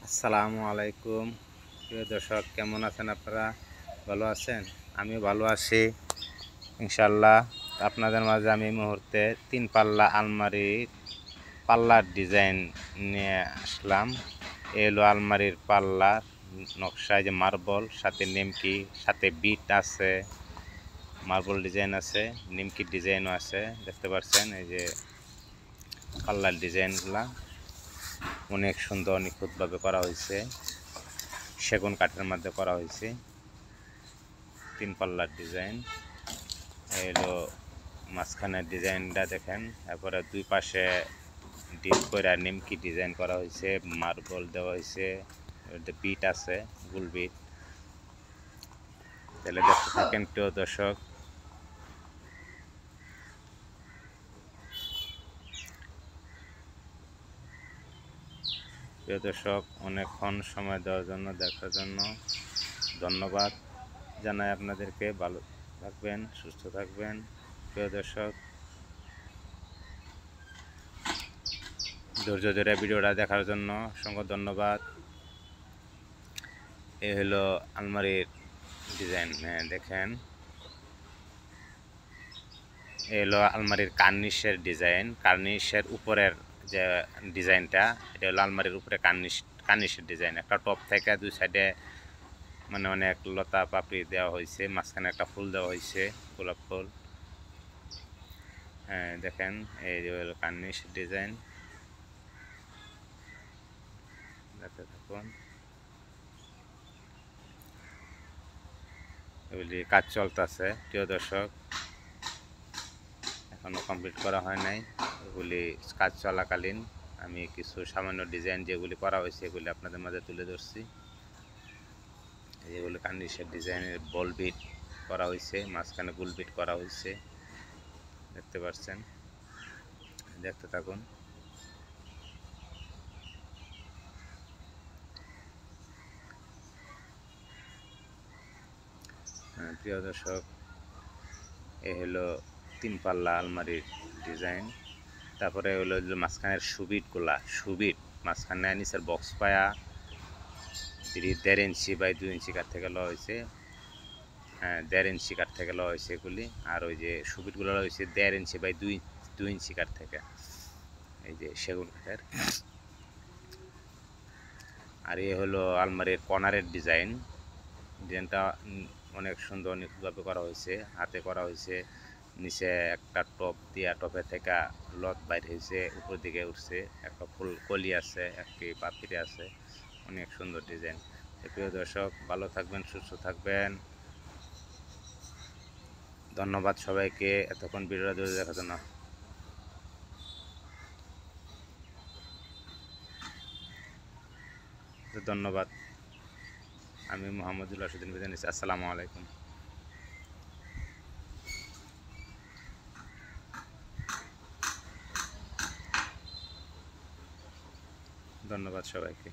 আসসালামু আলাইকুম। প্রিয় দর্শক, কেমন আছেন আপনারা? ভালো আছেন? আমিও ভালো আছি ইনশাল্লাহ। আপনাদের মাঝে আমি এই মুহূর্তে 3 পাল্লা আলমারি পাল্লার ডিজাইন নিয়ে আসলাম। এ হলো আলমারির পাল্লার নকশা, যে মার্বল, সাথে নিমকি, সাথে বিট আছে, মার্বল ডিজাইন আছে, নিমকি ডিজাইনও আছে। দেখতে পাচ্ছেন এই যে পাল্লার ডিজাইনগুলা অনেক সুন্দর নিখুঁতভাবে করা হয়েছে। সেগুন কাঠের মধ্যে করা হয়েছে 3 পাল্লার ডিজাইন। এলো মাঝখানের ডিজাইনটা দেখেন। তারপরে দুই পাশে ডিপ করে নিমকি ডিজাইন করা হয়েছে, মার্বল দেওয়া হয়েছে, বিট আছে, গুল বিট। তাহলে দেখতে থাকেন প্রিয় দর্শক। প্রিয় দর্শক, অনেকক্ষণ সময় দেওয়ার জন্য, দেখার জন্য ধন্যবাদ জানাই আপনাদেরকে। ভালো থাকবেন, সুস্থ থাকবেন প্রিয় দর্শক। ধৈর্য ধরে ভিডিওটা দেখার জন্য অসংখ্য ধন্যবাদ। এ হলো আলমারির ডিজাইন, দেখেন। এ হলো আলমারির কার্নিশের ডিজাইন। কার্নিশের উপরের যে ডিজাইনটা, এটা হলো আলমারির উপরে কার্নিশের ডিজাইন। একটা টপ থেকে দুই সাইডে মানে অনেক লতা পাপড়ি দেওয়া হয়েছে, মাঝখানে একটা ফুল দেওয়া হয়েছে, গোলাপ ফুল। হ্যাঁ দেখেন, এই যে হলো কার্নিশের ডিজাইন। দেখতে থাকুন। এগুলি কাজ চলতেছে প্রিয় দর্শক, এখনও কমপ্লিট করা হয় নাই। এগুলি কাজ চলাকালীন আমি কিছু সামান্য ডিজাইন যেগুলি করা হয়েছে এগুলি আপনাদের মাঝে তুলে ধরছি। এগুলি কার্নিশের ডিজাইনের বল বিট করা হয়েছে, মাঝখানে গুল বিট করা হয়েছে, দেখতে পাচ্ছেন। দেখতে থাকুন। প্রিয় দর্শক, এ হলো 3 পাল্লা আলমারির ডিজাইন। তারপরে হলো মাঝখানের সুবিট মাঝখানে নিচের বক্স পায়া 1.5 ইঞ্চি বাই 2 ইঞ্চি কাঠ থেকে লওয়া হয়েছে। 1.5 ইঞ্চি কাঠ থেকে লওয়া হয়েছে এগুলি। আর ওই যে সুবিটগুলো লওয়া হয়েছে 1.5 ইঞ্চি বাই 2 ইঞ্চি কাঠ থেকে, এই যে সেগুন কাঠের। আর এ হলো আলমারির কর্নারের ডিজাইনটা অনেক সুন্দর নিখুঁতভাবে করা হয়েছে, হাতে করা হয়েছে। নিচে একটা টপ দিয়া, টপে থেকে লত বাইর হয়েছে, উপর দিকে উঠছে, একটা ফুল কলি আছে, একটি পাপড়ি আছে, অনেক সুন্দর ডিজাইন। প্রিয় দর্শক, ভালো থাকবেন, সুস্থ থাকবেন। ধন্যবাদ সবাইকে এতক্ষণ ভিডিওটা দেখার জন্য। ধন্যবাদ। আমি মোহাম্মদুল রাশিদিন বিদায় নিচ্ছি। আসসালামু আলাইকুম। ধন্যবাদ সবাইকে।